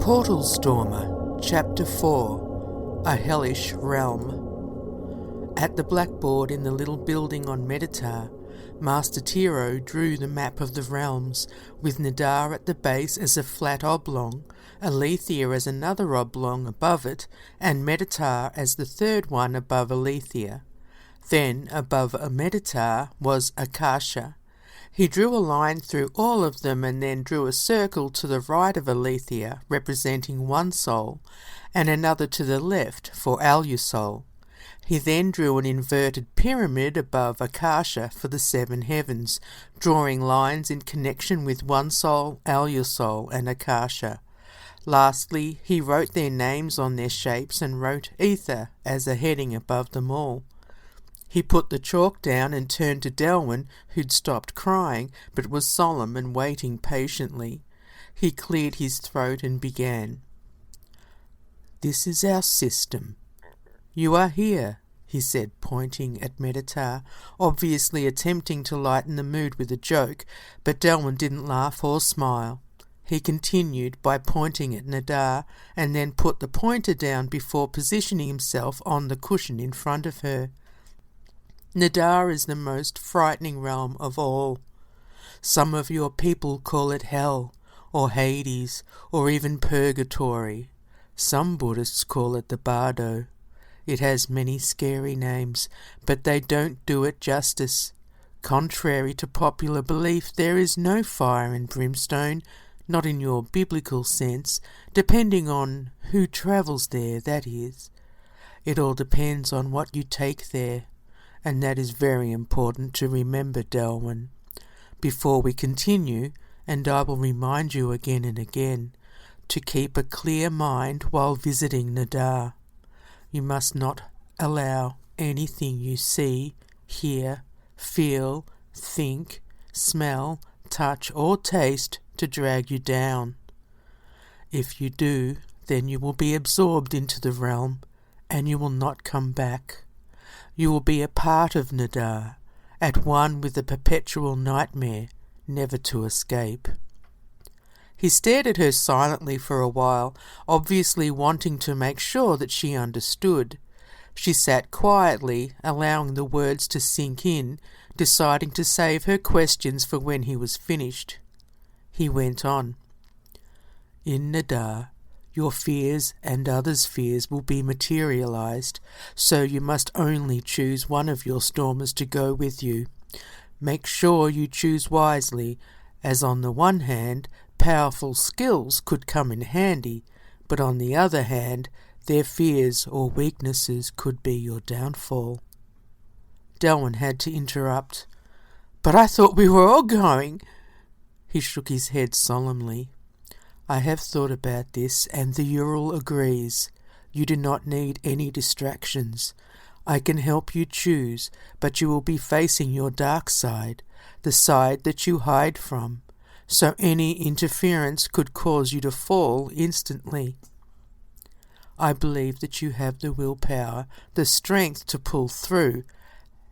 Portal Stormer, Chapter 4, A Hellish Realm. At the blackboard in the little building on Nidar, Master Tiro drew the map of the realms, with Nidar at the base as a flat oblong, Aletheia as another oblong above it, and Nidar as the third one above Aletheia. Then, above Nidar, was Akasha. He drew a line through all of them and then drew a circle to the right of Aletheia, representing one soul, and another to the left for Alusol. He then drew an inverted pyramid above Akasha for the seven heavens, drawing lines in connection with one soul, Alusol, and Akasha. Lastly, he wrote their names on their shapes and wrote Ether as a heading above them all. He put the chalk down and turned to Delwyn, who'd stopped crying, but was solemn and waiting patiently. He cleared his throat and began. "This is our system. You are here," he said, pointing at Nidar, obviously attempting to lighten the mood with a joke, but Delwyn didn't laugh or smile. He continued by pointing at Nidar, and then put the pointer down before positioning himself on the cushion in front of her. Nidar is the most frightening realm of all. Some of your people call it hell, or Hades, or even purgatory. Some Buddhists call it the Bardo. It has many scary names, but they don't do it justice. Contrary to popular belief, there is no fire and brimstone, not in your biblical sense, depending on who travels there, that is. It all depends on what you take there. And that is very important to remember, Delwyn. Before we continue, and I will remind you again and again, to keep a clear mind while visiting Nidar. You must not allow anything you see, hear, feel, think, smell, touch, or taste to drag you down. If you do, then you will be absorbed into the realm, and you will not come back. You will be a part of Nidar, at one with the perpetual nightmare, never to escape. He stared at her silently for a while, obviously wanting to make sure that she understood. She sat quietly, allowing the words to sink in, deciding to save her questions for when he was finished. He went on. In Nidar, your fears and others' fears will be materialized, so you must only choose one of your stormers to go with you. Make sure you choose wisely, as on the one hand, powerful skills could come in handy, but on the other hand, their fears or weaknesses could be your downfall. Delwyn had to interrupt. "But I thought we were all going." He shook his head solemnly. "I have thought about this, and the Ural agrees. You do not need any distractions. I can help you choose, but you will be facing your dark side, the side that you hide from, so any interference could cause you to fall instantly. I believe that you have the willpower, the strength to pull through.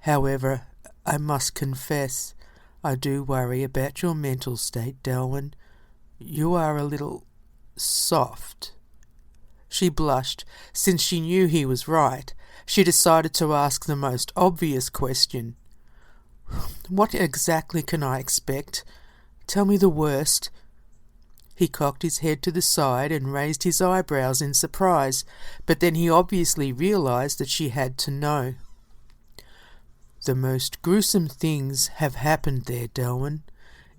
However, I must confess, I do worry about your mental state, Delwyn. You are a little soft." She blushed. Since she knew he was right, she decided to ask the most obvious question. "What exactly can I expect? Tell me the worst." He cocked his head to the side and raised his eyebrows in surprise, but then he obviously realized that she had to know. "The most gruesome things have happened there, Delwyn.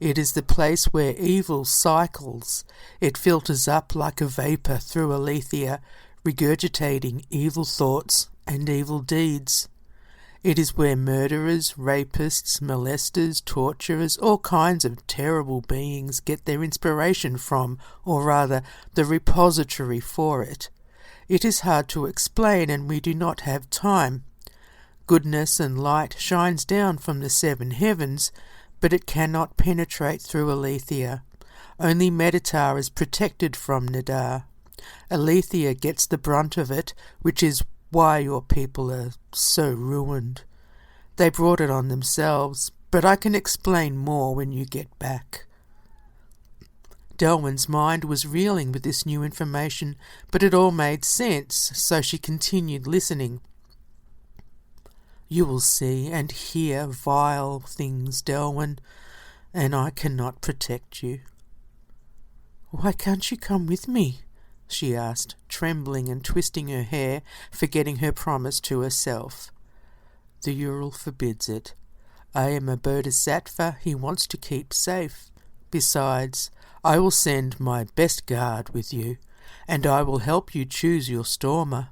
It is the place where evil cycles. It filters up like a vapour through Aletheia, regurgitating evil thoughts and evil deeds. It is where murderers, rapists, molesters, torturers, all kinds of terrible beings get their inspiration from, or rather, the repository for it. It is hard to explain, and we do not have time. Goodness and light shines down from the seven heavens, but it cannot penetrate through Aletheia. Only Nidar is protected from Nidar. Aletheia gets the brunt of it, which is why your people are so ruined. They brought it on themselves, but I can explain more when you get back." Delwyn's mind was reeling with this new information, but it all made sense, so she continued listening. "You will see and hear vile things, Delwyn, and I cannot protect you." "Why can't you come with me?" she asked, trembling and twisting her hair, forgetting her promise to herself. "The Ural forbids it. I am a bodhisattva he wants to keep safe. Besides, I will send my best guard with you, and I will help you choose your stormer."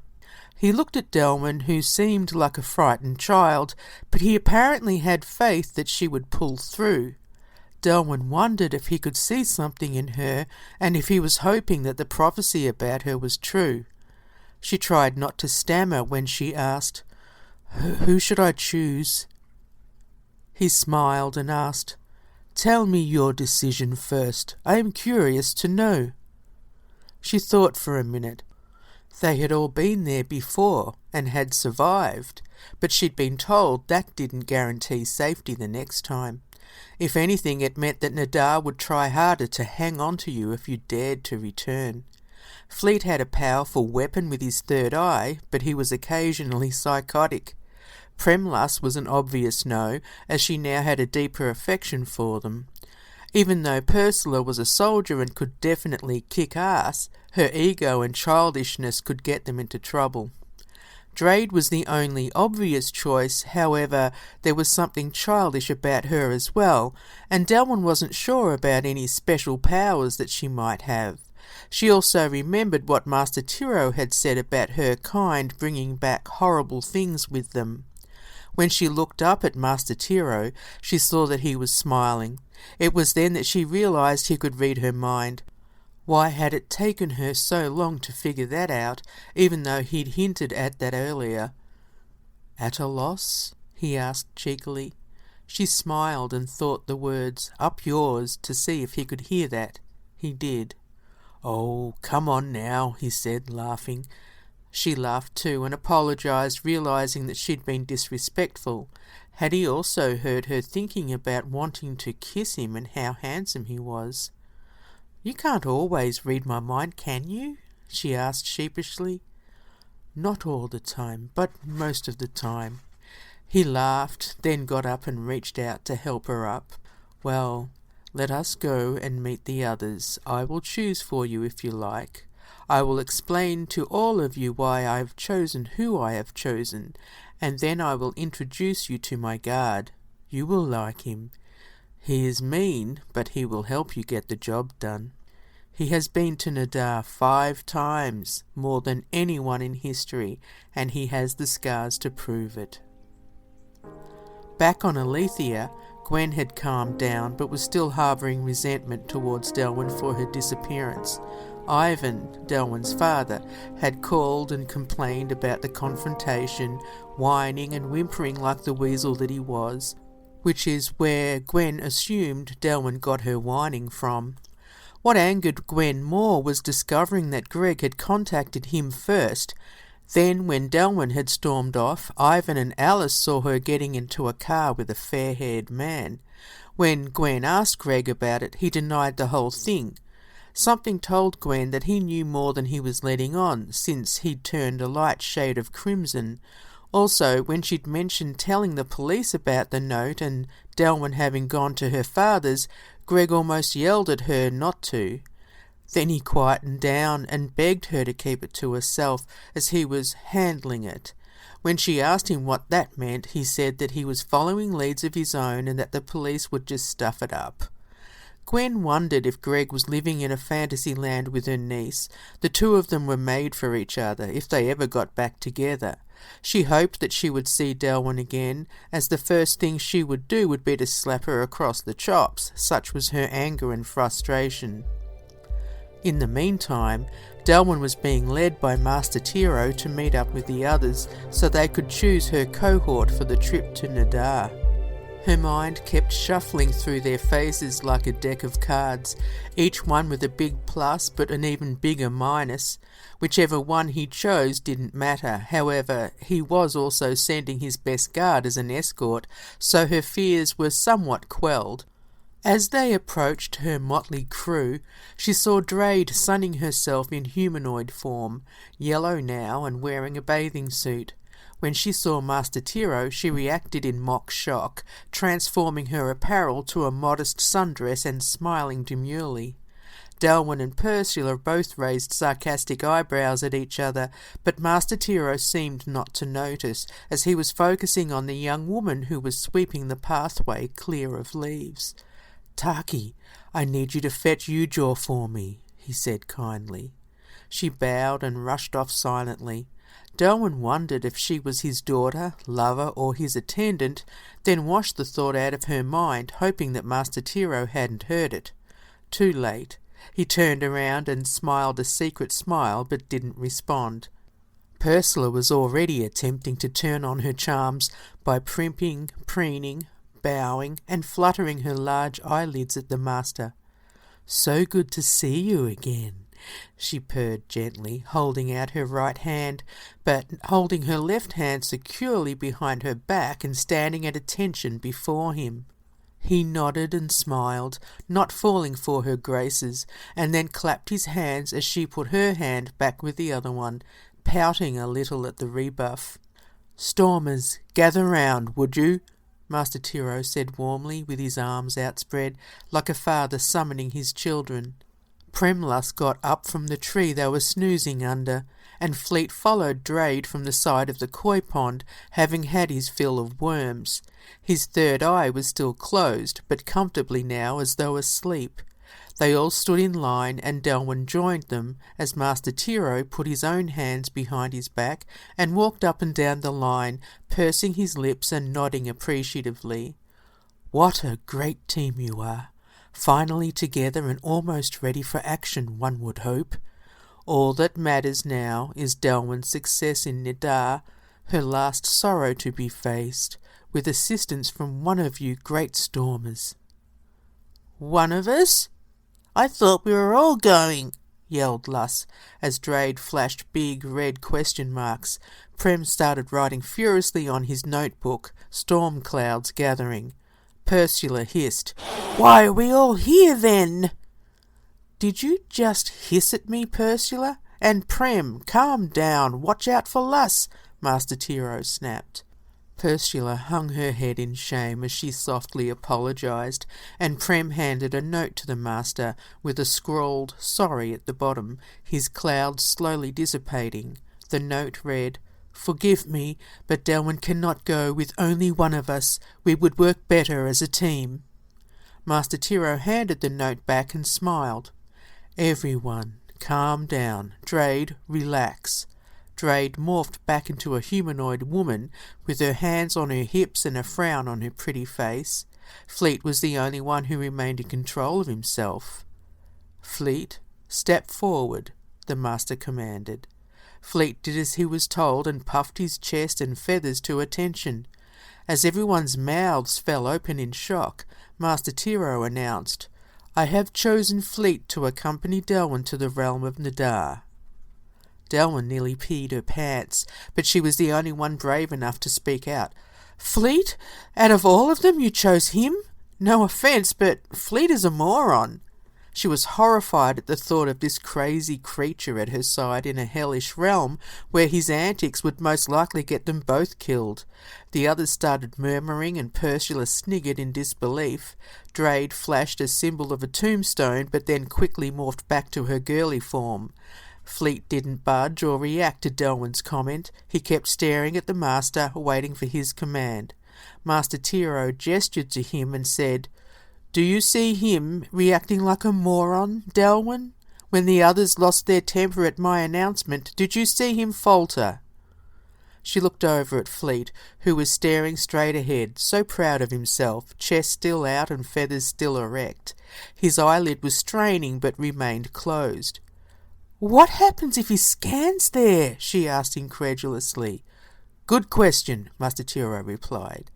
He looked at Delwyn, who seemed like a frightened child, but he apparently had faith that she would pull through. Delwyn wondered if he could see something in her, and if he was hoping that the prophecy about her was true. She tried not to stammer when she asked, "Who should I choose?" He smiled and asked, "Tell me your decision first. I am curious to know." She thought for a minute. They had all been there before and had survived, but she'd been told that didn't guarantee safety the next time. If anything, it meant that Nidar would try harder to hang on to you if you dared to return. Fleet had a powerful weapon with his third eye, but he was occasionally psychotic. Premlas was an obvious no, as she now had a deeper affection for them. Even though Pursula was a soldier and could definitely kick ass, her ego and childishness could get them into trouble. Drade was the only obvious choice, however, there was something childish about her as well, and Delwyn wasn't sure about any special powers that she might have. She also remembered what Master Tiro had said about her kind bringing back horrible things with them. When she looked up at Master Tiro, she saw that he was smiling. It was then that she realized he could read her mind. Why had it taken her so long to figure that out, even though he'd hinted at that earlier? "At a loss?" he asked cheekily. She smiled and thought the words, "Up yours," to see if he could hear that. He did. "Oh, come on now," he said, laughing. She laughed too and apologized, realizing that she'd been disrespectful. Had he also heard her thinking about wanting to kiss him and how handsome he was? "You can't always read my mind, can you?" she asked sheepishly. "Not all the time, but most of the time." He laughed, then got up and reached out to help her up. "Well, let us go and meet the others. I will choose for you if you like. I will explain to all of you why I have chosen who I have chosen, and then I will introduce you to my guard. You will like him. He is mean, but he will help you get the job done. He has been to Nidar 5 times, more than anyone in history, and he has the scars to prove it." Back on Alethea, Gwen had calmed down, but was still harbouring resentment towards Delwyn for her disappearance. Ivan, Delwyn's father, had called and complained about the confrontation, whining and whimpering like the weasel that he was, which is where Gwen assumed Delwyn got her whining from. What angered Gwen more was discovering that Greg had contacted him first. Then, when Delwyn had stormed off, Ivan and Alice saw her getting into a car with a fair-haired man. When Gwen asked Greg about it, he denied the whole thing. Something told Gwen that he knew more than he was letting on, since he'd turned a light shade of crimson. Also, when she'd mentioned telling the police about the note and Delwyn having gone to her father's, Greg almost yelled at her not to. Then he quietened down and begged her to keep it to herself, as he was handling it. When she asked him what that meant, he said that he was following leads of his own and that the police would just stuff it up. Gwen wondered if Greg was living in a fantasy land with her niece. The two of them were made for each other, if they ever got back together. She hoped that she would see Delwyn again, as the first thing she would do would be to slap her across the chops, such was her anger and frustration. In the meantime, Delwyn was being led by Master Tiro to meet up with the others so they could choose her cohort for the trip to Nidar. Her mind kept shuffling through their faces like a deck of cards, each one with a big plus but an even bigger minus. Whichever one he chose didn't matter. However, he was also sending his best guard as an escort, so her fears were somewhat quelled. As they approached her motley crew, she saw Drade sunning herself in humanoid form, yellow now and wearing a bathing suit. When she saw Master Tiro, she reacted in mock shock, transforming her apparel to a modest sundress and smiling demurely. Delwyn and Ursula both raised sarcastic eyebrows at each other, but Master Tiro seemed not to notice, as he was focusing on the young woman who was sweeping the pathway clear of leaves. "Taki, I need you to fetch Ujaw for me," he said kindly. She bowed and rushed off silently. Delwyn wondered if she was his daughter, lover, or his attendant, then washed the thought out of her mind, hoping that Master Tiro hadn't heard it. Too late. He turned around and smiled a secret smile, but didn't respond. Ursula was already attempting to turn on her charms by primping, preening, bowing, and fluttering her large eyelids at the master. "So good to see you again," she purred gently, holding out her right hand, but holding her left hand securely behind her back and standing at attention before him. He nodded and smiled, not falling for her graces, and then clapped his hands as she put her hand back with the other one, pouting a little at the rebuff. "Stormers, gather round, would you?" Master Tiro said warmly, with his arms outspread, like a father summoning his children. Premlus got up from the tree they were snoozing under, and Fleet followed Drade from the side of the koi pond, having had his fill of worms. His third eye was still closed, but comfortably now as though asleep. They all stood in line, and Delwyn joined them as Master Tiro put his own hands behind his back and walked up and down the line, pursing his lips and nodding appreciatively. "What a great team you are! Finally together and almost ready for action, one would hope. All that matters now is Delwyn's success in Nidar, her last sorrow to be faced, with assistance from one of you great stormers." "One of us? I thought we were all going," yelled Luss, as Drade flashed big red question marks. Prem started writing furiously on his notebook, storm clouds gathering. Ursula hissed, "Why are we all here then?" "Did you just hiss at me, Ursula? And Prem, calm down, watch out for Luss," Master Tiro snapped. Ursula hung her head in shame as she softly apologised, and Prem handed a note to the master with a scrawled "sorry" at the bottom, his clouds slowly dissipating. The note read, "Forgive me, but Delwyn cannot go with only one of us. We would work better as a team." Master Tiro handed the note back and smiled. "Everyone, calm down. Drade, relax." Drade morphed back into a humanoid woman with her hands on her hips and a frown on her pretty face. Fleet was the only one who remained in control of himself. "Fleet, step forward," the master commanded. Fleet did as he was told and puffed his chest and feathers to attention. As everyone's mouths fell open in shock, Master Tiro announced, "I have chosen Fleet to accompany Delwyn to the realm of Nidar." Delwyn nearly peed her pants, but she was the only one brave enough to speak out. "Fleet? Out of all of them you chose him? No offence, but Fleet is a moron." She was horrified at the thought of this crazy creature at her side in a hellish realm where his antics would most likely get them both killed. The others started murmuring and Ursula sniggered in disbelief. Drade flashed a symbol of a tombstone but then quickly morphed back to her girly form. Fleet didn't budge or react to Delwyn's comment. He kept staring at the master, waiting for his command. Master Tiro gestured to him and said, "Do you see him reacting like a moron, Delwyn? When the others lost their temper at my announcement, did you see him falter?" She looked over at Fleet, who was staring straight ahead, so proud of himself, chest still out and feathers still erect. His eyelid was straining but remained closed. "What happens if he scans there?" she asked incredulously. "Good question," Master Tiro replied.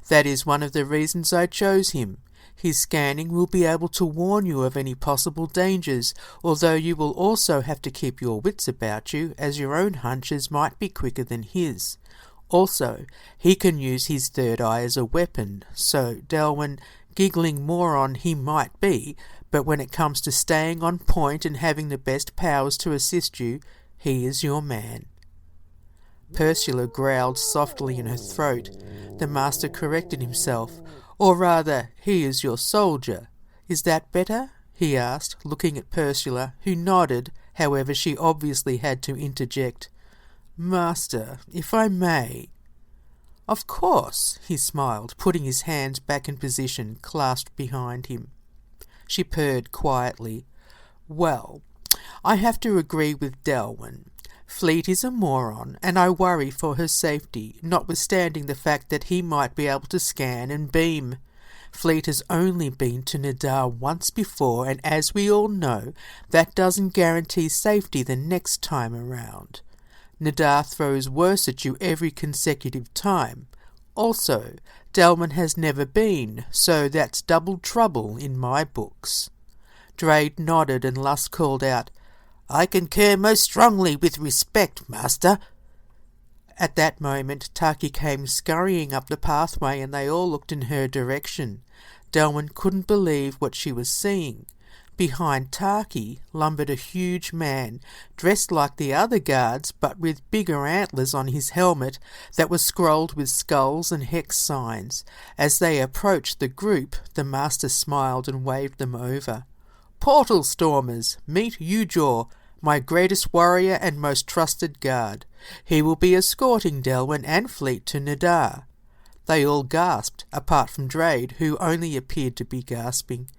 "That is one of the reasons I chose him. His scanning will be able to warn you of any possible dangers, although you will also have to keep your wits about you, as your own hunches might be quicker than his. Also, he can use his third eye as a weapon, so, Delwyn, Giggling moron he might be, but when it comes to staying on point and having the best powers to assist you, he is your man." Ursula growled softly in her throat. The master corrected himself. "Or rather, he is your soldier. Is that better?" he asked, looking at Ursula, who nodded. However, she obviously had to interject. "Master, if I may." "Of course," he smiled, putting his hands back in position, clasped behind him. She purred quietly. "Well, I have to agree with Delwyn. Fleet is a moron, and I worry for her safety, notwithstanding the fact that he might be able to scan and beam. Fleet has only been to Nidar once before, and as we all know, that doesn't guarantee safety the next time around. Nidar throws worse at you every consecutive time. Also, Delwyn has never been, so that's double trouble in my books." Drade nodded and Lusk called out, "I concur most strongly with respect, Master." At that moment, Taki came scurrying up the pathway and they all looked in her direction. Delwyn couldn't believe what she was seeing. Behind Taki lumbered a huge man, dressed like the other guards but with bigger antlers on his helmet that was scrolled with skulls and hex signs. As they approached the group, the master smiled and waved them over. "Portal Stormers, meet Ujor, my greatest warrior and most trusted guard. He will be escorting Delwyn and Fleet to Nidar." They all gasped, apart from Drade, who only appeared to be gasping.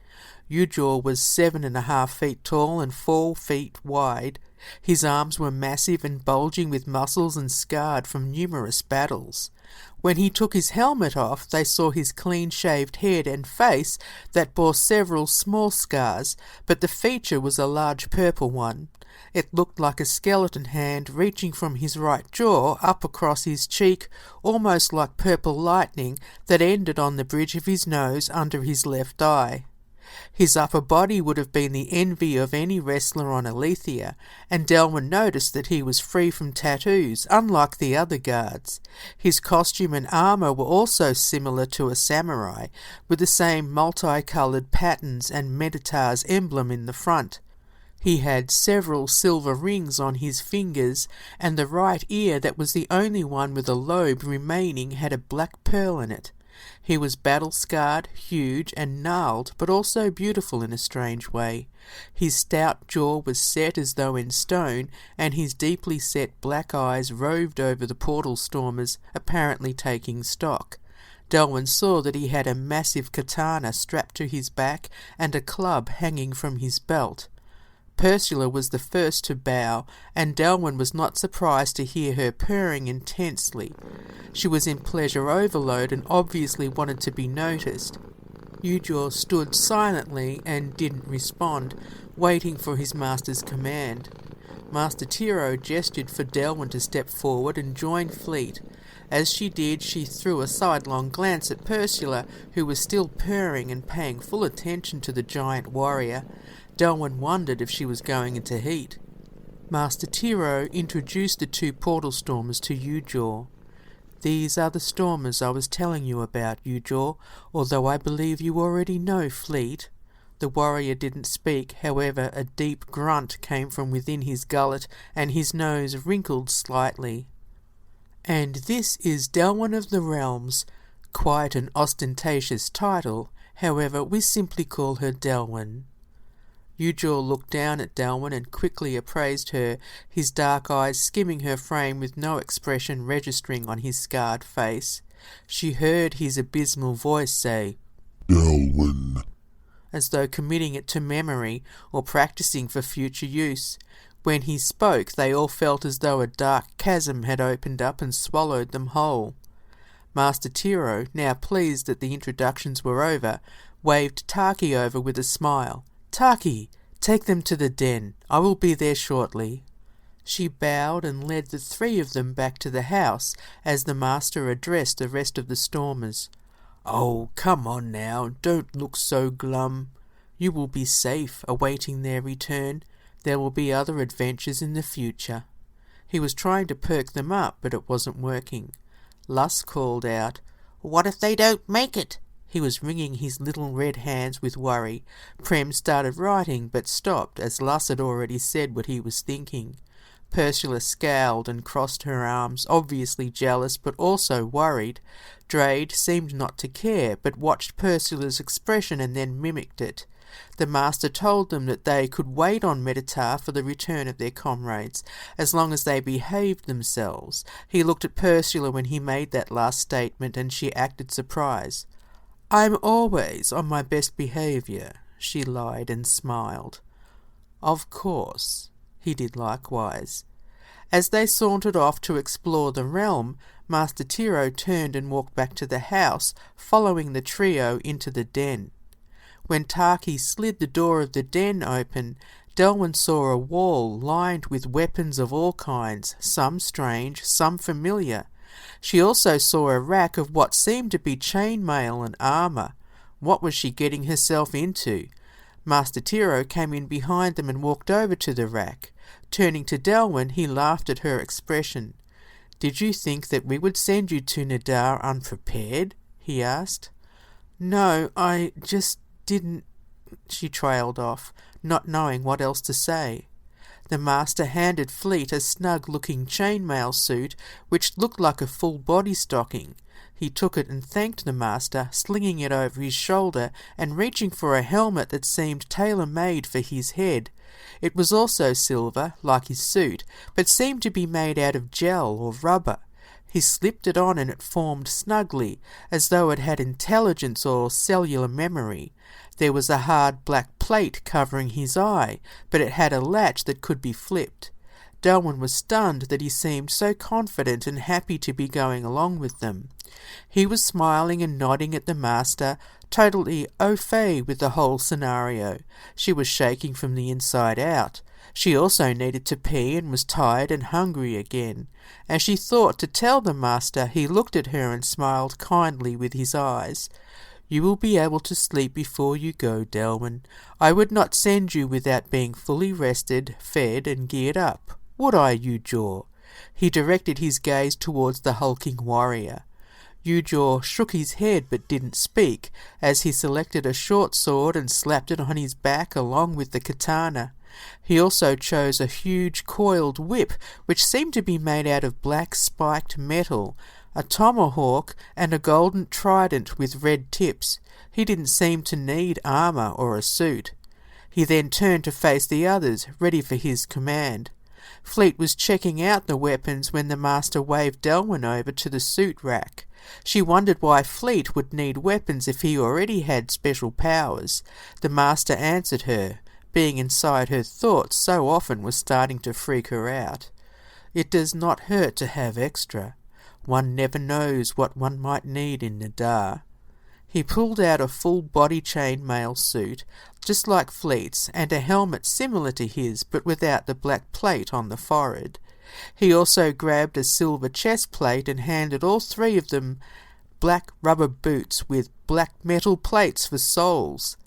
Ujor was 7.5 feet tall and 4 feet wide. His arms were massive and bulging with muscles and scarred from numerous battles. When he took his helmet off, they saw his clean-shaved head and face that bore several small scars, but the feature was a large purple one. It looked like a skeleton hand reaching from his right jaw up across his cheek, almost like purple lightning that ended on the bridge of his nose under his left eye. His upper body would have been the envy of any wrestler on Alethea, and Delwyn noticed that he was free from tattoos, unlike the other guards. His costume and armour were also similar to a samurai, with the same multicoloured patterns and Meditar's emblem in the front. He had several silver rings on his fingers, and the right ear that was the only one with a lobe remaining had a black pearl in it. He was battle-scarred, huge, and gnarled, but also beautiful in a strange way. His stout jaw was set as though in stone, and his deeply set black eyes roved over the portal stormers, apparently taking stock. Delwyn saw that he had a massive katana strapped to his back and a club hanging from his belt. Ursula was the first to bow, and Delwyn was not surprised to hear her purring intensely. She was in pleasure overload and obviously wanted to be noticed. Ujor stood silently and didn't respond, waiting for his master's command. Master Tiro gestured for Delwyn to step forward and join Fleet. As she did, she threw a sidelong glance at Ursula, who was still purring and paying full attention to the giant warrior. Delwyn wondered if she was going into heat. Master Tiro introduced the two portal stormers to Ujor. "These are the stormers I was telling you about, Ujor, although I believe you already know, Fleet." The warrior didn't speak, however a deep grunt came from within his gullet and his nose wrinkled slightly. "And this is Delwyn of the Realms. Quite an ostentatious title, however we simply call her Delwyn." Ujor looked down at Delwyn and quickly appraised her, his dark eyes skimming her frame with no expression registering on his scarred face. She heard his abysmal voice say, "Delwyn," as though committing it to memory or practicing for future use. When he spoke, they all felt as though a dark chasm had opened up and swallowed them whole. Master Tiro, now pleased that the introductions were over, waved Taki over with a smile. "Taki, take them to the den. I will be there shortly." She bowed and led the three of them back to the house as the master addressed the rest of the stormers. "Oh, come on now, don't look so glum. You will be safe, awaiting their return. There will be other adventures in the future." He was trying to perk them up, but it wasn't working. Lusk called out, "What if they don't make it?" He was wringing his little red hands with worry. Prem started writing, but stopped, as Luss had already said what he was thinking. Ursula scowled and crossed her arms, obviously jealous but also worried. Drade seemed not to care, but watched Ursula's expression and then mimicked it. The Master told them that they could wait on Nidar for the return of their comrades, as long as they behaved themselves. He looked at Ursula when he made that last statement, and she acted surprised. "I'm always on my best behaviour," she lied and smiled. "Of course." He did likewise. As they sauntered off to explore the realm, Master Tiro turned and walked back to the house, following the trio into the den. When Taki slid the door of the den open, Delwyn saw a wall lined with weapons of all kinds, some strange, some familiar. She also saw a rack of what seemed to be chainmail and armour. What was she getting herself into? Master Tiro came in behind them and walked over to the rack. Turning to Delwyn, he laughed at her expression. "Did you think that we would send you to Nidar unprepared?" he asked. "No, I just didn't," she trailed off, not knowing what else to say. The Master handed Fleet a snug-looking chainmail suit, which looked like a full body stocking. He took it and thanked the Master, slinging it over his shoulder and reaching for a helmet that seemed tailor-made for his head. It was also silver, like his suit, but seemed to be made out of gel or rubber. He slipped it on and it formed snugly, as though it had intelligence or cellular memory. There was a hard black plate covering his eye, but it had a latch that could be flipped. Delwyn was stunned that he seemed so confident and happy to be going along with them. He was smiling and nodding at the Master, totally au fait with the whole scenario. She was shaking from the inside out. She also needed to pee and was tired and hungry again. As she thought to tell the Master, he looked at her and smiled kindly with his eyes. "You will be able to sleep before you go, Delwyn. I would not send you without being fully rested, fed, and geared up. Would I, Ujaw?" He directed his gaze towards the hulking warrior. Ujaw shook his head but didn't speak, as he selected a short sword and slapped it on his back along with the katana. He also chose a huge coiled whip, which seemed to be made out of black spiked metal, a tomahawk, and a golden trident with red tips. He didn't seem to need armour or a suit. He then turned to face the others, ready for his command. Fleet was checking out the weapons when the Master waved Delwyn over to the suit rack. She wondered why Fleet would need weapons if he already had special powers. The Master answered her. Being inside her thoughts so often was starting to freak her out. "It does not hurt to have extra. One never knows what one might need in Nidar." He pulled out a full-body chainmail suit, just like Fleet's, and a helmet similar to his, but without the black plate on the forehead. He also grabbed a silver chest plate and handed all three of them black rubber boots with black metal plates for soles.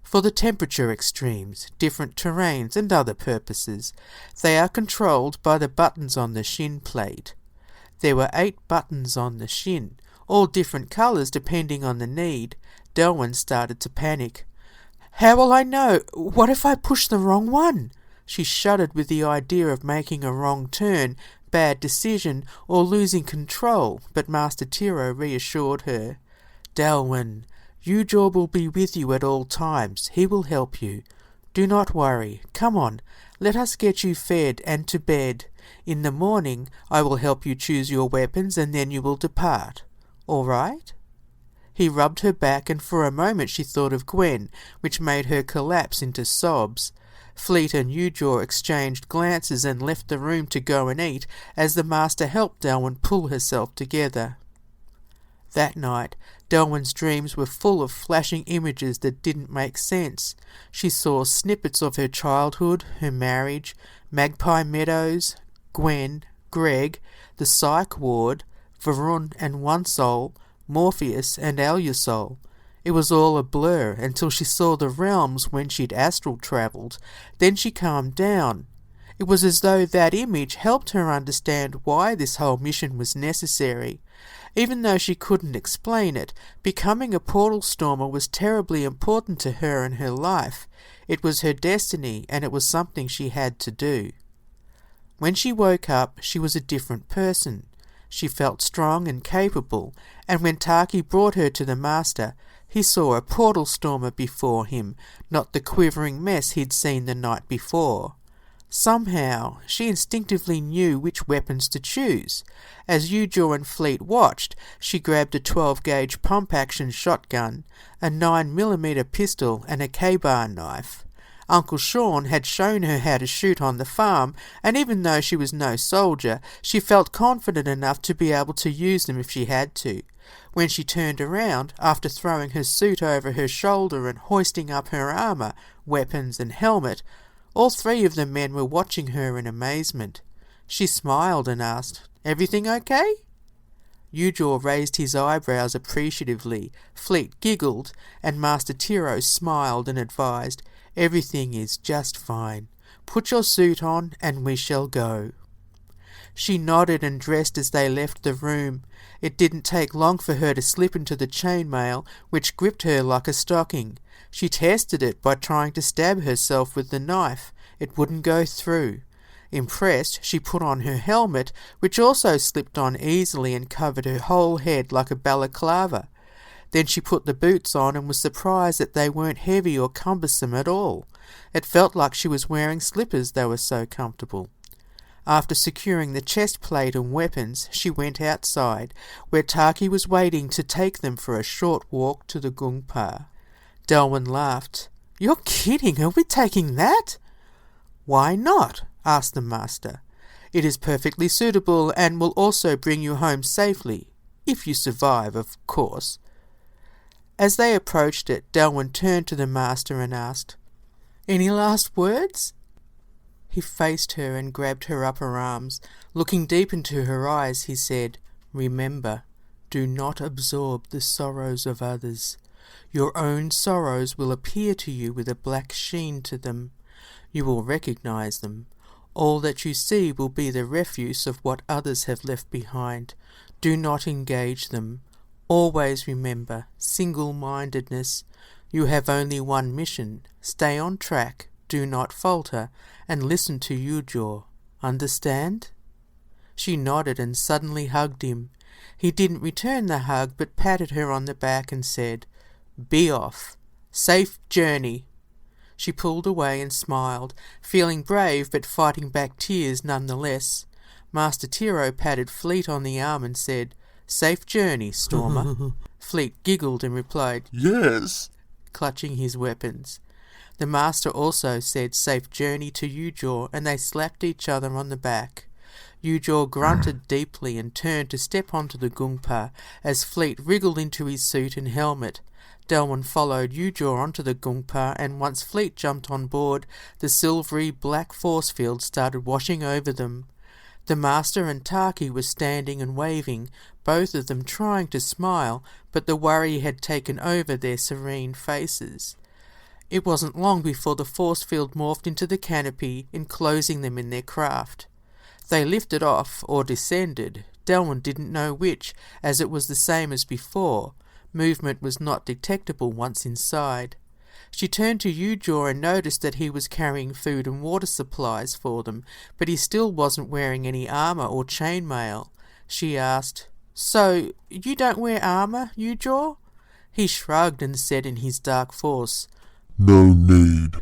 For the temperature extremes, different terrains, and other purposes. They are controlled by the buttons on the shin plate. There were 8 buttons on the shin, all different colours depending on the need. Delwyn started to panic. "How will I know? What if I push the wrong one?" She shuddered with the idea of making a wrong turn, bad decision, or losing control, but Master Tiro reassured her. "Delwyn, Ujaw will be with you at all times. He will help you. Do not worry. Come on, let us get you fed and to bed. In the morning I will help you choose your weapons and then you will depart. All right?" He rubbed her back and for a moment she thought of Gwen, which made her collapse into sobs. Fleet and Ujaw exchanged glances and left the room to go and eat as the Master helped Delwyn pull herself together. That night, Delwyn's dreams were full of flashing images that didn't make sense. She saw snippets of her childhood, her marriage, Magpie Meadows, Gwen, Greg, the psych ward, Varun and One Soul, Morpheus and Alusol. It was all a blur until she saw the realms when she'd astral travelled. Then she calmed down. It was as though that image helped her understand why this whole mission was necessary. Even though she couldn't explain it, becoming a portal stormer was terribly important to her in her life. It was her destiny, and it was something she had to do. When she woke up, she was a different person. She felt strong and capable, and when Taki brought her to the Master, he saw a portal stormer before him, not the quivering mess he'd seen the night before. Somehow, she instinctively knew which weapons to choose. As Ujaw and Fleet watched, she grabbed a 12-gauge pump-action shotgun, a 9mm pistol and a K-bar knife. Uncle Sean had shown her how to shoot on the farm, and even though she was no soldier, she felt confident enough to be able to use them if she had to. When she turned around, after throwing her suit over her shoulder and hoisting up her armour, weapons and helmet, all three of the men were watching her in amazement. She smiled and asked, "Everything okay?" Ujaw raised his eyebrows appreciatively, Fleet giggled, and Master Tiro smiled and advised, "Everything is just fine. Put your suit on and we shall go." She nodded and dressed as they left the room. It didn't take long for her to slip into the chainmail, which gripped her like a stocking. She tested it by trying to stab herself with the knife. It wouldn't go through. Impressed, she put on her helmet, which also slipped on easily and covered her whole head like a balaclava. Then she put the boots on and was surprised that they weren't heavy or cumbersome at all. It felt like she was wearing slippers, they were so comfortable. After securing the chest plate and weapons, she went outside, where Taki was waiting to take them for a short walk to the Gungpa. Delwyn laughed. "You're kidding, are we taking that?" "Why not?" asked the Master. "It is perfectly suitable and will also bring you home safely, if you survive, of course." As they approached it, Delwyn turned to the Master and asked, "Any last words?" He faced her and grabbed her upper arms. Looking deep into her eyes, he said, "Remember, do not absorb the sorrows of others. Your own sorrows will appear to you with a black sheen to them. You will recognize them. All that you see will be the refuse of what others have left behind. Do not engage them. Always remember, single-mindedness. You have only one mission. Stay on track, do not falter, and listen to Ujaw. Understand?" She nodded and suddenly hugged him. He didn't return the hug, but patted her on the back and said, "Be off. Safe journey." She pulled away and smiled, feeling brave but fighting back tears nonetheless. Master Tiro patted Fleet on the arm and said, "Safe journey, Stormer." Fleet giggled and replied, Yes. clutching his weapons. The Master also said safe journey to Ujaw, and they slapped each other on the back. Ujaw grunted deeply and turned to step onto the Gungpa as Fleet wriggled into his suit and helmet. Delwyn followed Ujaw onto the Gungpa, and once Fleet jumped on board, the silvery black force field started washing over them. The Master and Taki were standing and waving, both of them trying to smile, but the worry had taken over their serene faces. It wasn't long before the force field morphed into the canopy, enclosing them in their craft. They lifted off, or descended. Delwyn didn't know which, as it was the same as before. Movement was not detectable once inside. She turned to Ujaw and noticed that he was carrying food and water supplies for them, but he still wasn't wearing any armour or chainmail. She asked, "So, you don't wear armour, Ujaw?" He shrugged and said in his dark voice, No need.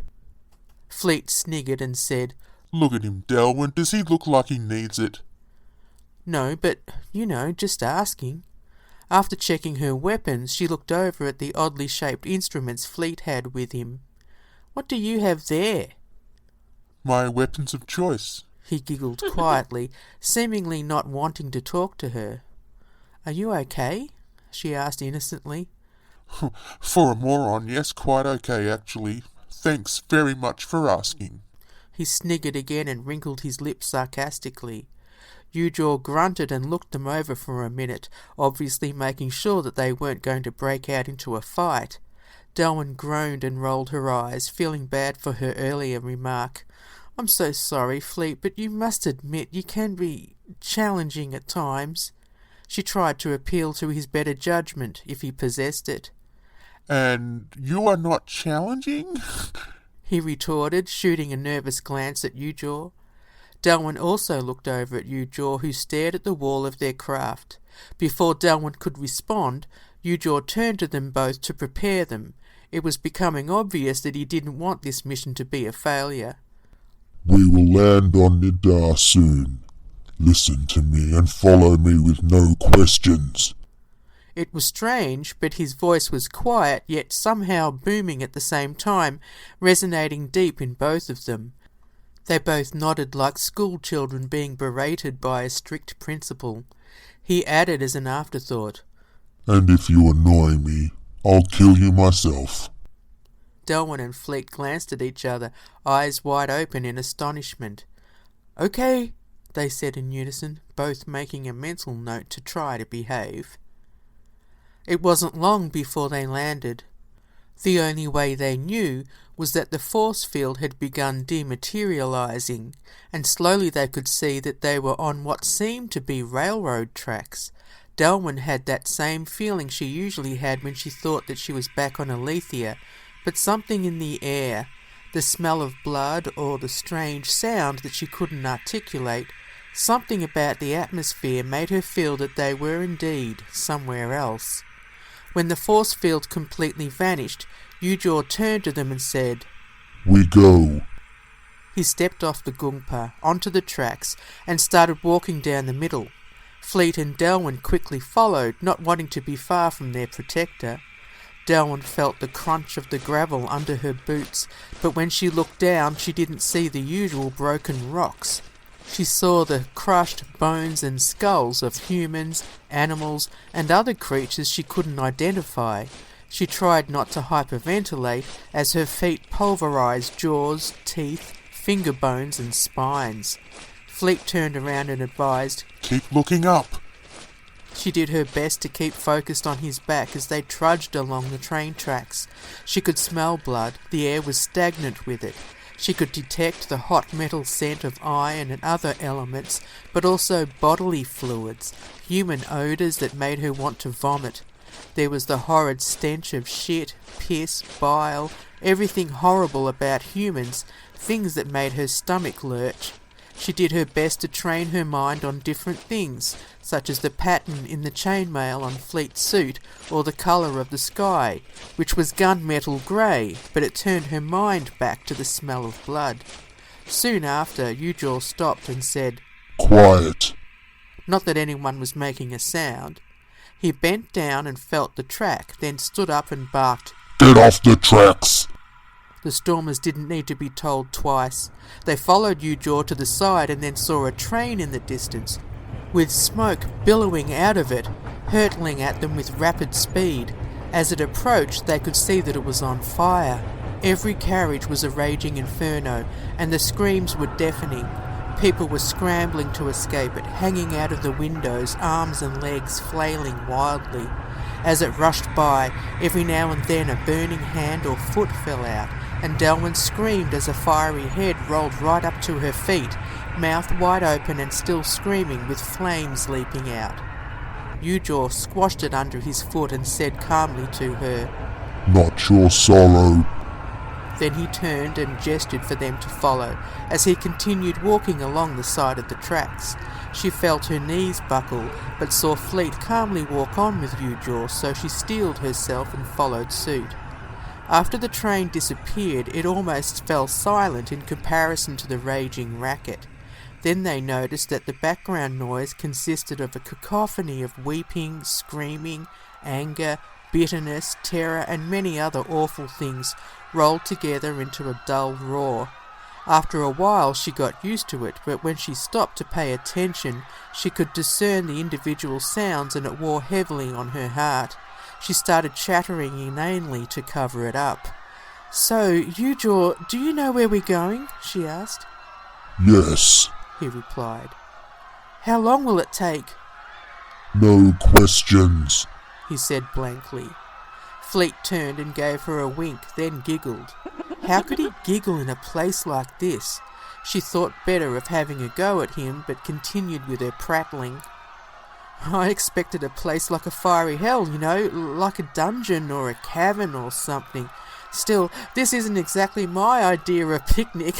Fleet sniggered and said, Look at him, Delwyn. Does he look like he needs it? "No, but, just asking." After checking her weapons, she looked over at the oddly shaped instruments Fleet had with him. "What do you have there?" My weapons of choice. He giggled quietly, seemingly not wanting to talk to her. "Are you okay?" she asked innocently. For a moron, yes, quite okay, actually. Thanks very much for asking. He sniggered again and wrinkled his lips sarcastically. Ujaw grunted and looked them over for a minute, obviously making sure that they weren't going to break out into a fight. Delwyn groaned and rolled her eyes, feeling bad for her earlier remark. "I'm so sorry, Fleet, but you must admit you can be challenging at times." She tried to appeal to his better judgment, if he possessed it. "And you are not challenging?" he retorted, shooting a nervous glance at Ujaw. Delwyn also looked over at Ujaw, who stared at the wall of their craft. Before Delwyn could respond, Ujaw turned to them both to prepare them. It was becoming obvious that he didn't want this mission to be a failure. "We will land on Nidar soon. Listen to me and follow me with no questions." It was strange, but his voice was quiet, yet somehow booming at the same time, resonating deep in both of them. They both nodded like school children being berated by a strict principal. He added as an afterthought, "And if you annoy me, I'll kill you myself." Delwyn and Fleet glanced at each other, eyes wide open in astonishment. "Okay," they said in unison, both making a mental note to try to behave. It wasn't long before they landed. The only way they knew was that the force field had begun dematerializing, and slowly they could see that they were on what seemed to be railroad tracks. Delwyn had that same feeling she usually had when she thought that she was back on Alethea, but something in the air, the smell of blood or the strange sound that she couldn't articulate, something about the atmosphere made her feel that they were indeed somewhere else. When the force field completely vanished, Ujaw turned to them and said, "We go." He stepped off the Gungpa, onto the tracks, and started walking down the middle. Fleet and Delwyn quickly followed, not wanting to be far from their protector. Delwyn felt the crunch of the gravel under her boots, but when she looked down she didn't see the usual broken rocks. She saw the crushed bones and skulls of humans, animals, and other creatures she couldn't identify. She tried not to hyperventilate as her feet pulverized jaws, teeth, finger bones, and spines. Fleet turned around and advised, "Keep looking up." She did her best to keep focused on his back as they trudged along the train tracks. She could smell blood, the air was stagnant with it. She could detect the hot metal scent of iron and other elements, but also bodily fluids, human odours that made her want to vomit. There was the horrid stench of shit, piss, bile, everything horrible about humans, things that made her stomach lurch. She did her best to train her mind on different things, such as the pattern in the chainmail on Fleet's suit or the colour of the sky, which was gunmetal grey, but it turned her mind back to the smell of blood. Soon after, Ujaw stopped and said, "Quiet." Not that anyone was making a sound. He bent down and felt the track, then stood up and barked, "Get off the tracks." The stormers didn't need to be told twice. They followed Ujaw to the side and then saw a train in the distance, with smoke billowing out of it, hurtling at them with rapid speed. As it approached, they could see that it was on fire. Every carriage was a raging inferno, and the screams were deafening. People were scrambling to escape it, hanging out of the windows, arms and legs flailing wildly. As it rushed by, every now and then a burning hand or foot fell out, and Delwyn screamed as a fiery head rolled right up to her feet, mouth wide open and still screaming with flames leaping out. Ujaw squashed it under his foot and said calmly to her, "Not your sorrow." Then he turned and gestured for them to follow, as he continued walking along the side of the tracks. She felt her knees buckle, but saw Fleet calmly walk on with Ujaw, so she steeled herself and followed suit. After the train disappeared, it almost fell silent in comparison to the raging racket. Then they noticed that the background noise consisted of a cacophony of weeping, screaming, anger, bitterness, terror, and many other awful things rolled together into a dull roar. After a while she got used to it, but when she stopped to pay attention, she could discern the individual sounds and it wore heavily on her heart. She started chattering inanely to cover it up. "So, Ujaw, do you know where we're going?" she asked. "Yes." He replied. "How long will it take?" "No questions." he said blankly. Fleet turned and gave her a wink, then giggled. How could he giggle in a place like this? She thought better of having a go at him, but continued with her prattling. I expected a place like a fiery hell, like a dungeon or a cavern or something. Still, this isn't exactly my idea of a picnic."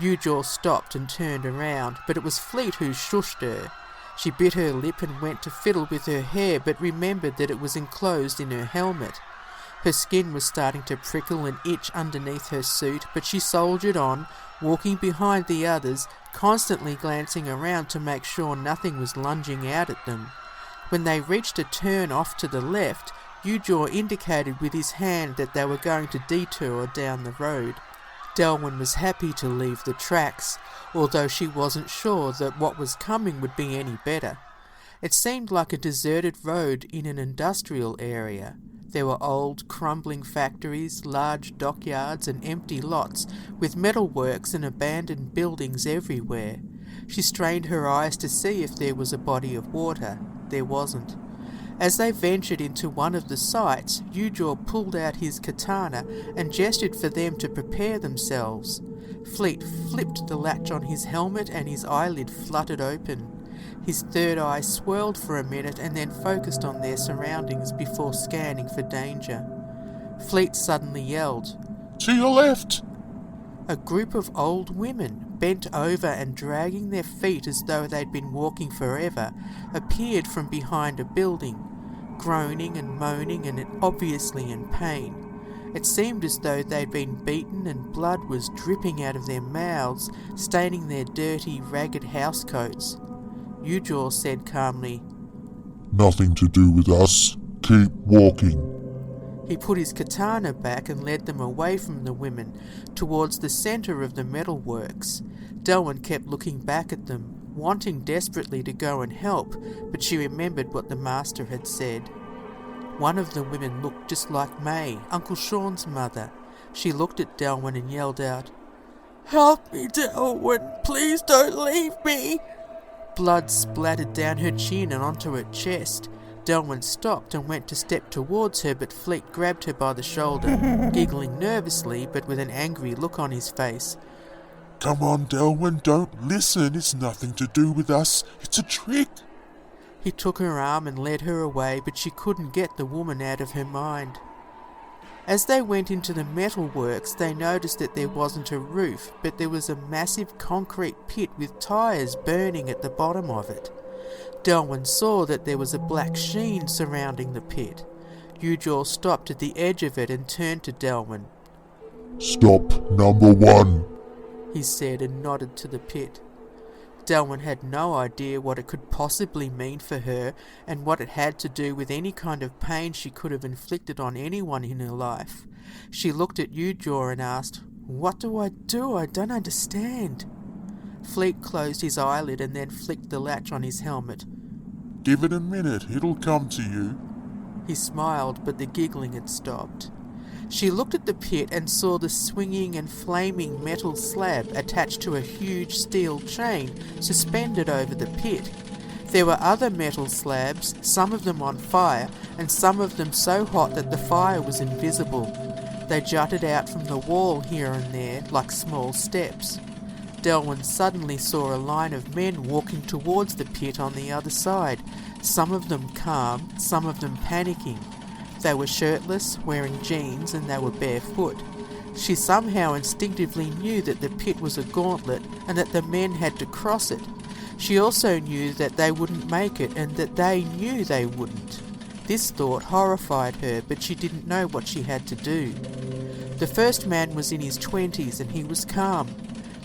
Ujaw stopped and turned around, but it was Fleet who shushed her. She bit her lip and went to fiddle with her hair, but remembered that it was enclosed in her helmet. Her skin was starting to prickle and itch underneath her suit, but she soldiered on, walking behind the others, constantly glancing around to make sure nothing was lunging out at them. When they reached a turn off to the left, Ujaw indicated with his hand that they were going to detour down the road. Delwyn was happy to leave the tracks, although she wasn't sure that what was coming would be any better. It seemed like a deserted road in an industrial area. There were old, crumbling factories, large dockyards and empty lots, with metalworks and abandoned buildings everywhere. She strained her eyes to see if there was a body of water. There wasn't. As they ventured into one of the sites, Ujaw pulled out his katana and gestured for them to prepare themselves. Fleet flipped the latch on his helmet and his eyelid fluttered open. His third eye swirled for a minute and then focused on their surroundings before scanning for danger. Fleet suddenly yelled, "To your left!" A group of old women, bent over and dragging their feet as though they'd been walking forever, appeared from behind a building, groaning and moaning and obviously in pain. It seemed as though they'd been beaten and blood was dripping out of their mouths, staining their dirty, ragged housecoats. Ujaw said calmly, "Nothing to do with us. Keep walking." He put his katana back and led them away from the women, towards the centre of the metalworks. Delwyn kept looking back at them, wanting desperately to go and help, but she remembered what the master had said. One of the women looked just like May, Uncle Sean's mother. She looked at Delwyn and yelled out, "Help me, Delwyn! Please don't leave me!" Blood splattered down her chin and onto her chest. Delwyn stopped and went to step towards her, but Fleet grabbed her by the shoulder, giggling nervously but with an angry look on his face. "Come on, Delwyn, don't listen. It's nothing to do with us. It's a trick." He took her arm and led her away, but she couldn't get the woman out of her mind. As they went into the metalworks, they noticed that there wasn't a roof, but there was a massive concrete pit with tyres burning at the bottom of it. Delwyn saw that there was a black sheen surrounding the pit. Ujaw stopped at the edge of it and turned to Delwyn. "Stop number 1. He said and nodded to the pit. Delwyn had no idea what it could possibly mean for her and what it had to do with any kind of pain she could have inflicted on anyone in her life. She looked at Ujaw and asked, "What do I do? I don't understand." Fleet closed his eyelid and then flicked the latch on his helmet. "Give it a minute. It'll come to you." He smiled, but the giggling had stopped. She looked at the pit and saw the swinging and flaming metal slab attached to a huge steel chain suspended over the pit. There were other metal slabs, some of them on fire, and some of them so hot that the fire was invisible. They jutted out from the wall here and there like small steps. Delwyn suddenly saw a line of men walking towards the pit on the other side, some of them calm, some of them panicking. They were shirtless, wearing jeans, and they were barefoot. She somehow instinctively knew that the pit was a gauntlet and that the men had to cross it. She also knew that they wouldn't make it and that they knew they wouldn't. This thought horrified her, but she didn't know what she had to do. The first man was in his 20s and he was calm.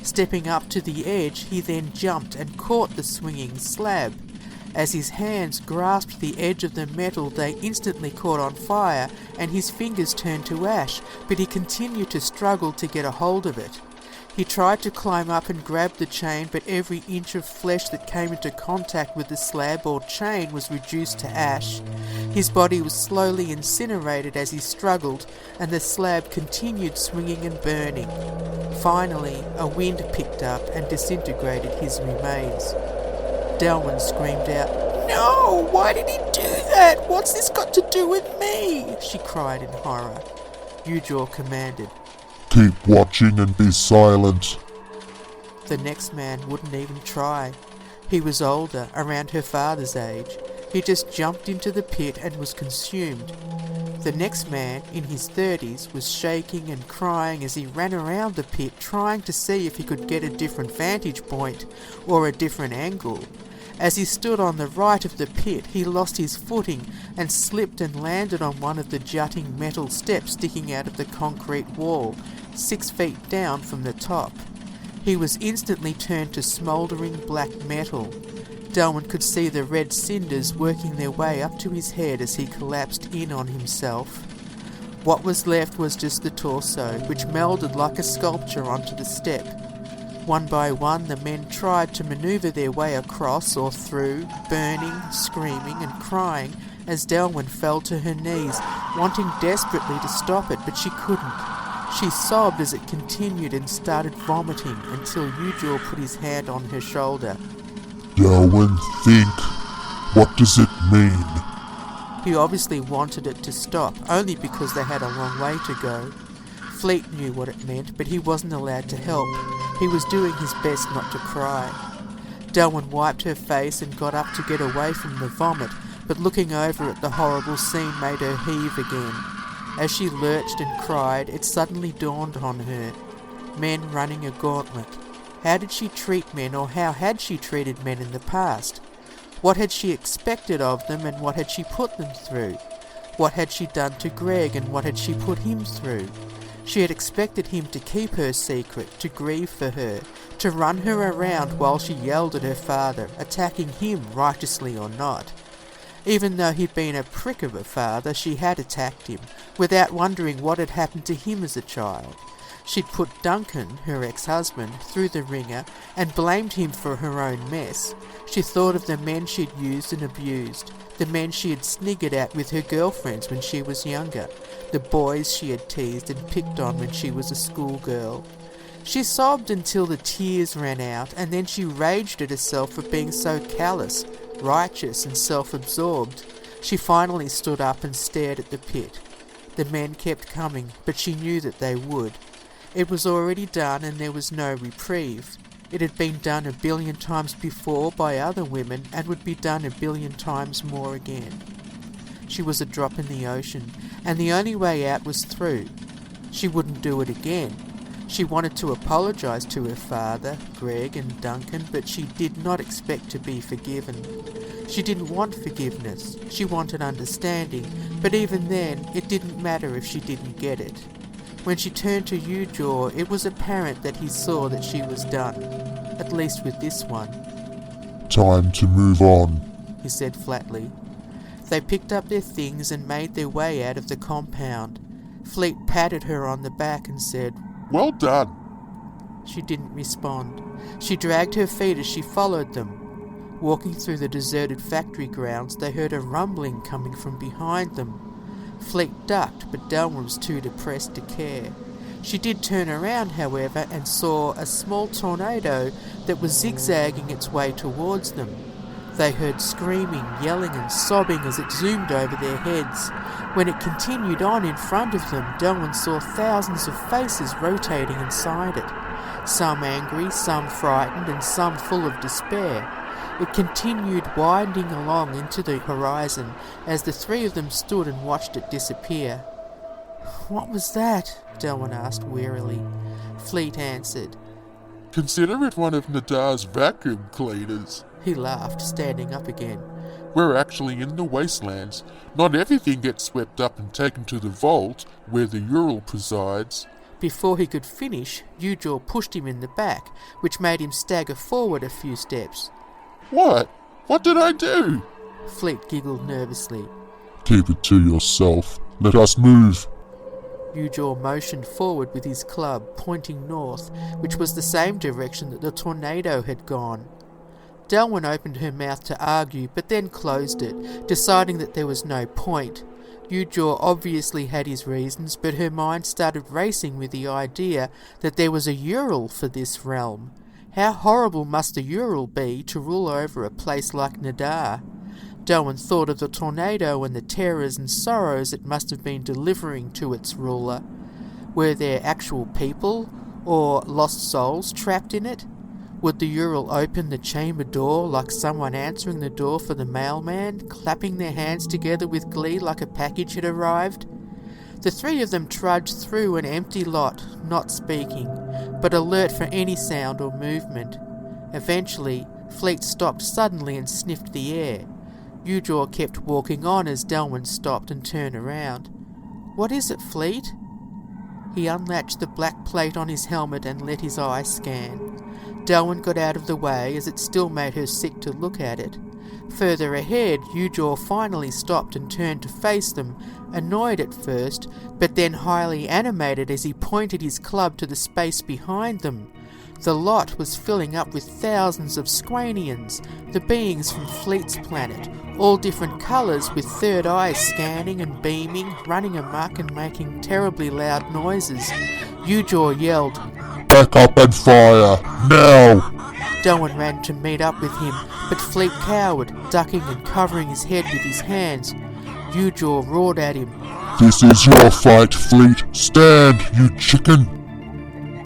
Stepping up to the edge, he then jumped and caught the swinging slab. As his hands grasped the edge of the metal, they instantly caught on fire and his fingers turned to ash, but he continued to struggle to get a hold of it. He tried to climb up and grab the chain, but every inch of flesh that came into contact with the slab or chain was reduced to ash. His body was slowly incinerated as he struggled, and the slab continued swinging and burning. Finally, a wind picked up and disintegrated his remains. Delwyn screamed out, "No! Why did he do that? What's this got to do with me?" she cried in horror. Ujaw commanded, "Keep watching and be silent." The next man wouldn't even try. He was older, around her father's age. He just jumped into the pit and was consumed. The next man, in his 30s, was shaking and crying as he ran around the pit trying to see if he could get a different vantage point or a different angle. As he stood on the right of the pit, he lost his footing and slipped and landed on one of the jutting metal steps sticking out of the concrete wall, 6 feet down from the top. He was instantly turned to smouldering black metal. Delwyn could see the red cinders working their way up to his head as he collapsed in on himself. What was left was just the torso, which melded like a sculpture onto the step. One by one, the men tried to manoeuvre their way across or through, burning, screaming and crying as Delwyn fell to her knees, wanting desperately to stop it, but she couldn't. She sobbed as it continued and started vomiting until Ujor put his hand on her shoulder. Delwyn, think. What does it mean? He obviously wanted it to stop, only because they had a long way to go. Fleet knew what it meant, but he wasn't allowed to help. He was doing his best not to cry. Delwyn wiped her face and got up to get away from the vomit, but looking over at the horrible scene made her heave again. As she lurched and cried, it suddenly dawned on her. Men running a gauntlet. How did she treat men, or how had she treated men in the past? What had she expected of them, and what had she put them through? What had she done to Greg, and what had she put him through? She had expected him to keep her secret, to grieve for her, to run her around while she yelled at her father, attacking him righteously or not. Even though he'd been a prick of a father, she had attacked him, without wondering what had happened to him as a child. She'd put Duncan, her ex-husband, through the ringer and blamed him for her own mess. She thought of the men she'd used and abused, the men she had sniggered at with her girlfriends when she was younger, the boys she had teased and picked on when she was a schoolgirl. She sobbed until the tears ran out, and then she raged at herself for being so callous, righteous and self-absorbed. She finally stood up and stared at the pit. The men kept coming, but she knew that they would. It was already done and there was no reprieve. It had been done 1 billion times before by other women and would be done 1 billion times more again. She was a drop in the ocean, and the only way out was through. She wouldn't do it again. She wanted to apologise to her father, Greg and Duncan, but she did not expect to be forgiven. She didn't want forgiveness. She wanted understanding, but even then, it didn't matter if she didn't get it. When she turned to Ujor, it was apparent that he saw that she was done, at least with this one. Time to move on, he said flatly. They picked up their things and made their way out of the compound. Fleet patted her on the back and said, "Well done." She didn't respond. She dragged her feet as she followed them. Walking through the deserted factory grounds, they heard a rumbling coming from behind them. Fleet ducked, but Delwyn was too depressed to care. She did turn around, however, and saw a small tornado that was zigzagging its way towards them. They heard screaming, yelling and sobbing as it zoomed over their heads. When it continued on in front of them, Delwyn saw thousands of faces rotating inside it. Some angry, some frightened, and some full of despair. It continued winding along into the horizon as the three of them stood and watched it disappear. "What was that?" Delwyn asked wearily. Fleet answered. "Consider it one of Nidar's vacuum cleaners." He laughed, standing up again. "We're actually in the wastelands. Not everything gets swept up and taken to the vault, where the Ural presides." Before he could finish, Ujor pushed him in the back, which made him stagger forward a few steps. "What? What did I do?" Fleet giggled nervously. "Keep it to yourself. Let us move." Ujor motioned forward with his club, pointing north, which was the same direction that the tornado had gone. Delwyn opened her mouth to argue, but then closed it, deciding that there was no point. Ujor obviously had his reasons, but her mind started racing with the idea that there was a Ural for this realm. How horrible must the Ural be to rule over a place like Nidar? Delwyn thought of the tornado and the terrors and sorrows it must have been delivering to its ruler. Were there actual people, or lost souls trapped in it? Would the Ural open the chamber door like someone answering the door for the mailman, clapping their hands together with glee like a package had arrived? The three of them trudged through an empty lot, not speaking, but alert for any sound or movement. Eventually, Fleet stopped suddenly and sniffed the air. Eugor kept walking on as Delwyn stopped and turned around. "What is it, Fleet?" He unlatched the black plate on his helmet and let his eye scan. Delwyn got out of the way as it still made her sick to look at it. Further ahead, Eugor finally stopped and turned to face them, annoyed at first, but then highly animated as he pointed his club to the space behind them. The lot was filling up with thousands of Squanians, the beings from Fleet's planet, all different colours with third eyes scanning and beaming, running amok and making terribly loud noises. Eugor yelled, "Back up and fire, now!" Delwyn ran to meet up with him, but Fleet cowered, ducking and covering his head with his hands. Eugor roared at him, "This is your fight, Fleet. Stand, you chicken!"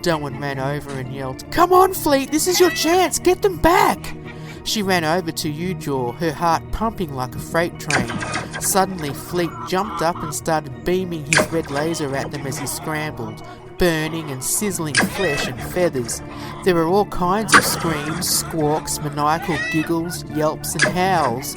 Delwyn ran over and yelled, "Come on, Fleet, this is your chance, get them back!" She ran over to Eugor, her heart pumping like a freight train. Suddenly, Fleet jumped up and started beaming his red laser at them as he scrambled, burning and sizzling flesh and feathers. There were all kinds of screams, squawks, maniacal giggles, yelps and howls.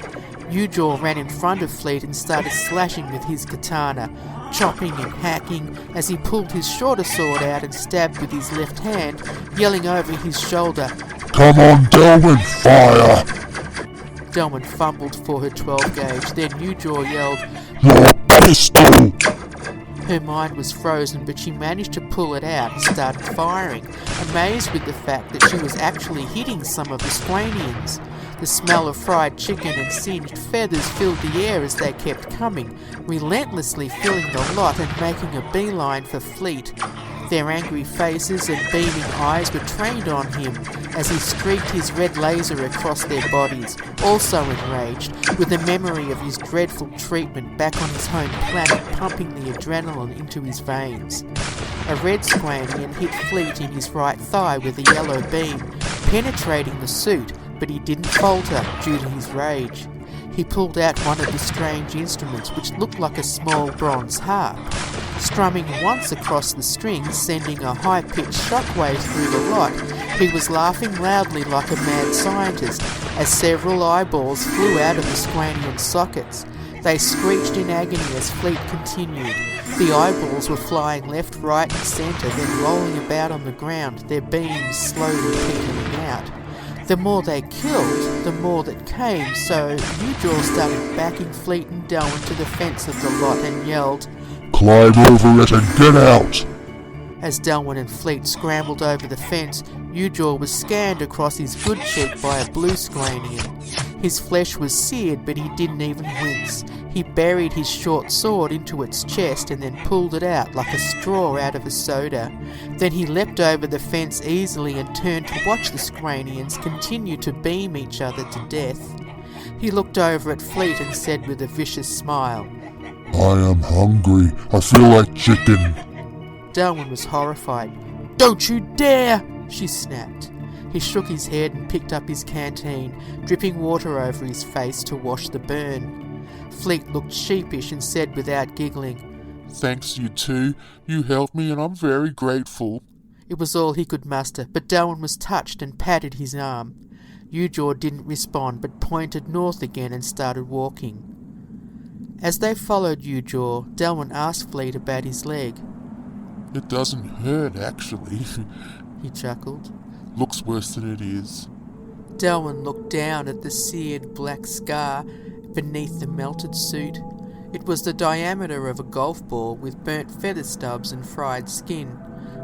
Eugor ran in front of Fleet and started slashing with his katana, chopping and hacking as he pulled his shorter sword out and stabbed with his left hand, yelling over his shoulder, "Come on, Delwyn, fire!" Delwyn fumbled for her 12-gauge, then Eugor yelled, "Your pistol!" Her mind was frozen, but she managed to pull it out and started firing, amazed with the fact that she was actually hitting some of the Squanians. The smell of fried chicken and singed feathers filled the air as they kept coming, relentlessly filling the lot and making a beeline for Fleet. Their angry faces and beaming eyes were trained on him as he streaked his red laser across their bodies, also enraged, with the memory of his dreadful treatment back on his home planet pumping the adrenaline into his veins. A red Squanian hit Fleet in his right thigh with a yellow beam, penetrating the suit, but he didn't falter due to his rage. He pulled out one of the strange instruments, which looked like a small bronze harp. Strumming once across the strings, sending a high-pitched shockwave through the lot, he was laughing loudly like a mad scientist as several eyeballs flew out of the Squanian sockets. They screeched in agony as Fleet continued. The eyeballs were flying left, right and centre, then rolling about on the ground, their beams slowly petering out. The more they killed, the more that came, so Eugor started backing Fleet and Delwyn to the fence of the lot and yelled, "Climb over it and get out!" As Delwyn and Fleet scrambled over the fence, Eugor was scanned across his good cheek by a blue Squanian. His flesh was seared, but he didn't even wince. He buried his short sword into its chest and then pulled it out like a straw out of a soda. Then he leapt over the fence easily and turned to watch the Squanians continue to beam each other to death. He looked over at Fleet and said with a vicious smile, "I am hungry. I feel like chicken." Delwyn was horrified. "Don't you dare!" she snapped. He shook his head and picked up his canteen, dripping water over his face to wash the burn. Fleet looked sheepish and said without giggling, "Thanks, you two. You helped me and I'm very grateful." It was all he could muster, but Delwyn was touched and patted his arm. Eugor didn't respond, but pointed north again and started walking. As they followed Eugor, Delwyn asked Fleet about his leg. "It doesn't hurt, actually." He chuckled. "Looks worse than it is." Delwyn looked down at the seared black scar beneath the melted suit. It was the diameter of a golf ball with burnt feather stubs and fried skin.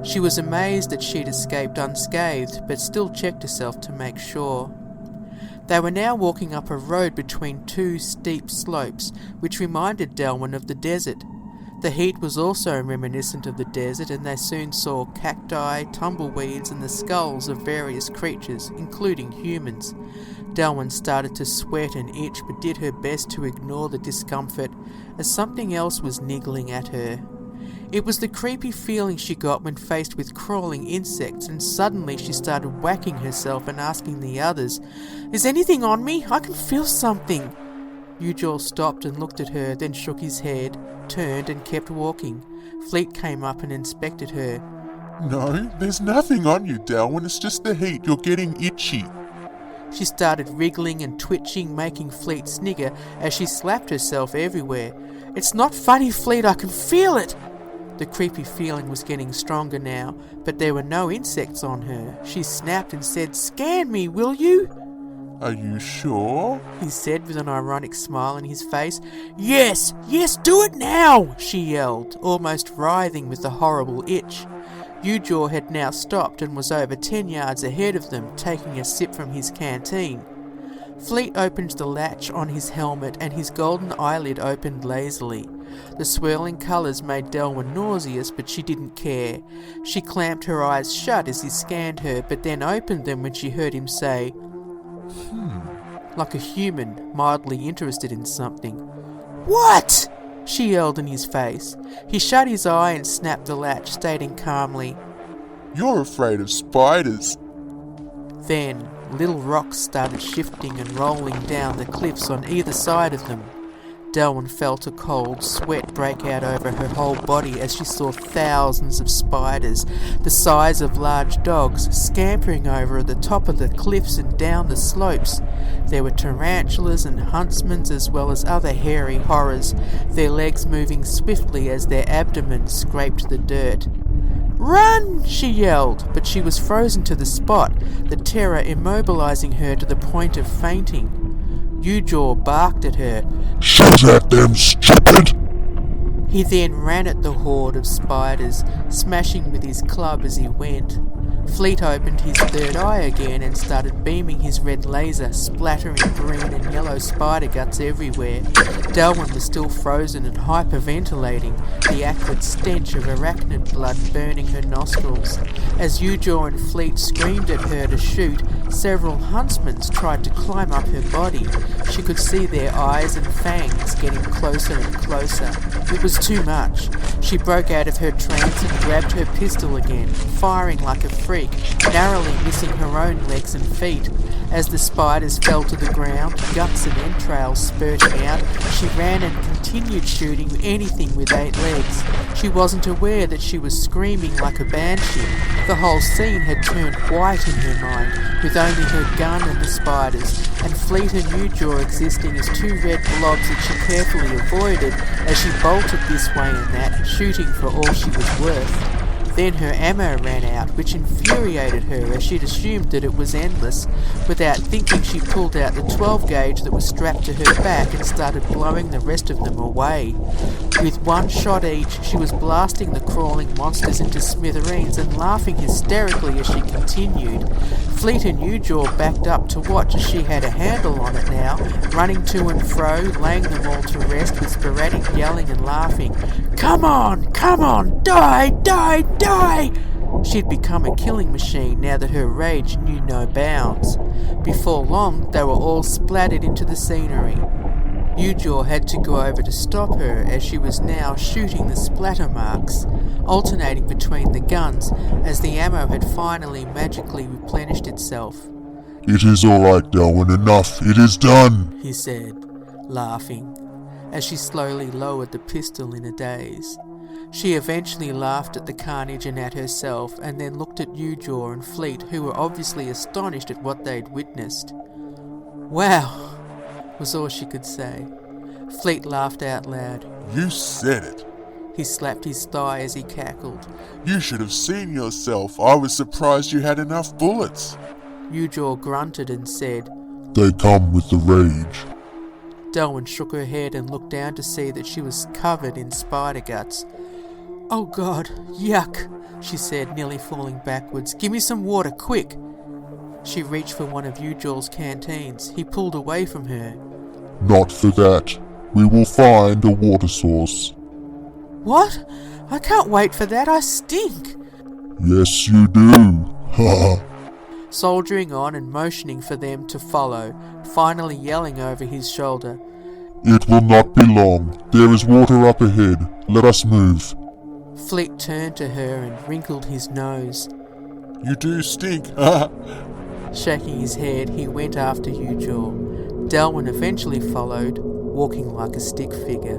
She was amazed that she'd escaped unscathed, but still checked herself to make sure. They were now walking up a road between two steep slopes, which reminded Delwyn of the desert. The heat was also reminiscent of the desert, and they soon saw cacti, tumbleweeds, and the skulls of various creatures, including humans. Delwyn started to sweat and itch, but did her best to ignore the discomfort, as something else was niggling at her. It was the creepy feeling she got when faced with crawling insects, and suddenly she started whacking herself and asking the others, "Is anything on me? I can feel something." Eugor stopped and looked at her, then shook his head, turned and kept walking. Fleet came up and inspected her. No, there's nothing on you, Delwyn. It's just the heat. You're getting itchy. She started wriggling and twitching, making Fleet snigger as she slapped herself everywhere. "It's not funny, Fleet, I can feel it!" The creepy feeling was getting stronger now, but there were no insects on her. She snapped and said, "Scan me, will you?" Are you sure? He said with an ironic smile on his face. Yes, do it now!" she yelled, almost writhing with the horrible itch. Eugor had now stopped and was over 10 yards ahead of them, taking a sip from his canteen. Fleet opened the latch on his helmet and his golden eyelid opened lazily. The swirling colours made Delwyn nauseous, but she didn't care. She clamped her eyes shut as he scanned her, but then opened them when she heard him say, like a human, mildly interested in something. "What?" she yelled in his face. He shut his eye and snapped the latch, stating calmly, You're afraid of spiders. Then little rocks started shifting and rolling down the cliffs on either side of them. Delwyn felt a cold sweat break out over her whole body as she saw thousands of spiders, the size of large dogs, scampering over the top of the cliffs and down the slopes. There were tarantulas and huntsmen as well as other hairy horrors, their legs moving swiftly as their abdomens scraped the dirt. "Run!" she yelled, but she was frozen to the spot, the terror immobilizing her to the point of fainting. Eugor barked at her. "Shoot at them, stupid!" He then ran at the horde of spiders, smashing with his club as he went. Fleet opened his third eye again and started beaming his red laser, splattering green and yellow spider guts everywhere. Delwyn was still frozen and hyperventilating, the acrid stench of arachnid blood burning her nostrils. As Eugor and Fleet screamed at her to shoot, several huntsmen tried to climb up her body. She could see their eyes and fangs getting closer and closer. It was too much. She broke out of her trance and grabbed her pistol again, firing like a freak, narrowly missing her own legs and feet. As the spiders fell to the ground, guts and entrails spurting out, she ran and continued shooting anything with 8 legs. She wasn't aware that she was screaming like a banshee. The whole scene had turned white in her mind, with only her gun and the spiders, and Fleet and Eugor existing as 2 red blobs that she carefully avoided as she bolted this way and that, shooting for all she was worth. Then her ammo ran out, which infuriated her as she'd assumed that it was endless. Without thinking, she pulled out the 12 gauge that was strapped to her back and started blowing the rest of them away. With 1 shot each, she was blasting the crawling monsters into smithereens and laughing hysterically as she continued. Fleet and Eugor backed up to watch as she had a handle on it now, running to and fro, laying them all to rest with sporadic yelling and laughing. Come on, die! She'd become a killing machine now that her rage knew no bounds. Before long, they were all splattered into the scenery. Eugor had to go over to stop her as she was now shooting the splatter marks, alternating between the guns as the ammo had finally magically replenished itself. "It is all right, Delwyn, enough, it is done," he said, laughing, as she slowly lowered the pistol in a daze. She eventually laughed at the carnage and at herself, and then looked at Eugor and Fleet, who were obviously astonished at what they'd witnessed. "Wow," was all she could say. Fleet laughed out loud. You said it. He slapped his thigh as he cackled. You should have seen yourself. I was surprised you had enough bullets. Eugor grunted and said, "They come with the rage." Delwyn shook her head and looked down to see that she was covered in spider guts. "Oh God, yuck," she said, nearly falling backwards. "Give me some water, quick." She reached for one of Eugor's canteens. He pulled away from her. "Not for that. We will find a water source." "What? I can't wait for that, I stink." "Yes, you do. Ha!" Soldiering on and motioning for them to follow, finally yelling over his shoulder. "It will not be long. There is water up ahead. Let us move." Flick turned to her and wrinkled his nose. You do stink. Shaking his head, he went after Ujaw. Delwyn eventually followed, walking like a stick figure.